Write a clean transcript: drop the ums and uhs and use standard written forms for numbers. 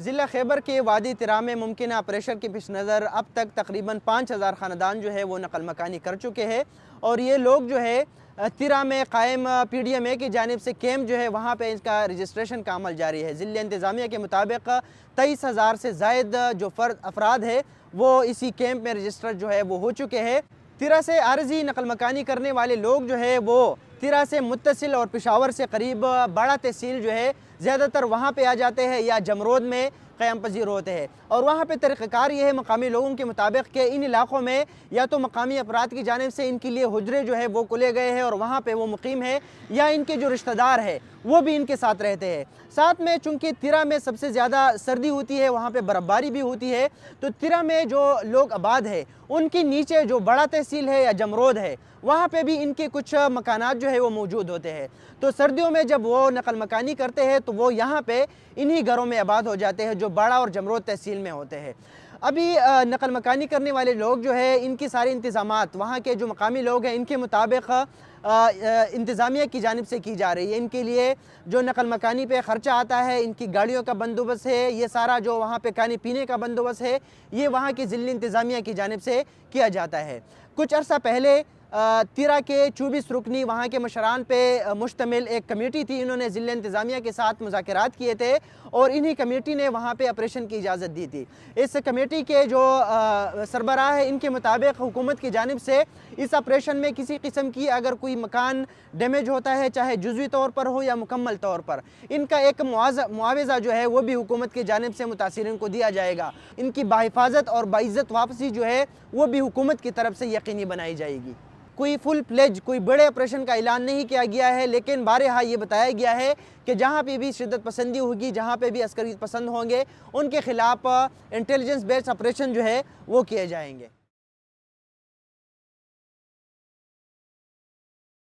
ज़िला खैबर के वादी तिरा में मुमकिन प्रेशर के पेश नज़र अब तक तकरीबन 5000 ख़ानदान जो है वो नकल मकानी कर चुके हैं और ये लोग जो है तिरा में कायम PDMA की जानिब से कैम्प जो है वहाँ पे इसका रजिस्ट्रेशन का अमल जारी है। ज़िला इंतज़ामिया के मुताबिक 23,000 से ज़ायद जो अफराद है वो इसी कैम्प में रजिस्टर जो है वो हो चुके हैं। तिरा से आरजी नकल मकानी करने वाले लोग जो है वो तिरा से मुत्तसिल और पेशावर से करीब बड़ा तहसील जो है ज़्यादातर वहाँ पे आ जाते हैं या जमरोद में क़याम पज़ीर होते हैं और वहाँ पे तरीक़ाकार ये है मकामी लोगों के मुताबिक कि इन इलाक़ों में या तो मकामी अफराद की जानिब से इनके लिए हुजरे जो है वो खुले गए हैं और वहाँ पे वो मुकीम है या इनके जो रिश्तेदार है वो भी इनके साथ रहते हैं। साथ में चूँकि तिरा में सबसे ज़्यादा सर्दी होती है, वहाँ पे बर्फ़बारी भी होती है, तो तिरा में जो लोग आबाद है उनके नीचे जो बड़ा तहसील है या जमरोद है वहाँ पे भी इनके कुछ मकानात जो है वो मौजूद होते हैं। तो सर्दियों में जब वो नकल मकानी करते हैं तो वो यहाँ पे इन्हीं घरों में आबाद हो जाते हैं जो बड़ा और जमरोद तहसील में होते हैं। अभी नकल मकानी करने वाले लोग जो है इनकी सारे इंतज़ामात वहाँ के जो मकामी लोग हैं इनके मुताबिक इंतज़ामिया की जानिब से की जा रही है। इनके लिए जो नकल मकानी पे ख़र्चा आता है, इनकी गाड़ियों का बंदोबस्त है, ये सारा जो वहाँ पे खाने पीने का बंदोबस्त है ये वहाँ की ज़िला इंतज़ामिया की जानिब से किया जाता है। कुछ अर्सा पहले तिरा के 24 रुकनी वहाँ के मशरान पे मुश्तमिल एक कमेटी थी, इन्होंने ज़िला इंतज़ामिया के साथ मुज़ाकरात किए थे और इन्हीं कमेटी ने वहाँ पे ऑपरेशन की इजाज़त दी थी। इस कमेटी के जो सरबराह है इनके मुताबिक हुकूमत की जानिब से इस ऑपरेशन में किसी किस्म की अगर कोई मकान डैमेज होता है, चाहे जुज़वी तौर पर हो या मुकम्मल तौर पर, इनका एक मुआवज़ा जो है वो भी हुकूमत की जानिब से मुतासिरीन को दिया जाएगा। इनकी बाहिफाजत और बाइज़्ज़त वापसी जो है वो भी हुकूमत की तरफ से यकीनी बनाई जाएगी। कोई फुल प्लेज कोई बड़े ऑपरेशन का ऐलान नहीं किया गया है, लेकिन बारहा ये बताया गया है कि जहाँ पे भी शिद्दत पसंदी होगी, जहाँ पे भी अस्करी पसंद होंगे, उनके ख़िलाफ़ इंटेलिजेंस बेस्ड ऑपरेशन जो है वो किए जाएंगे।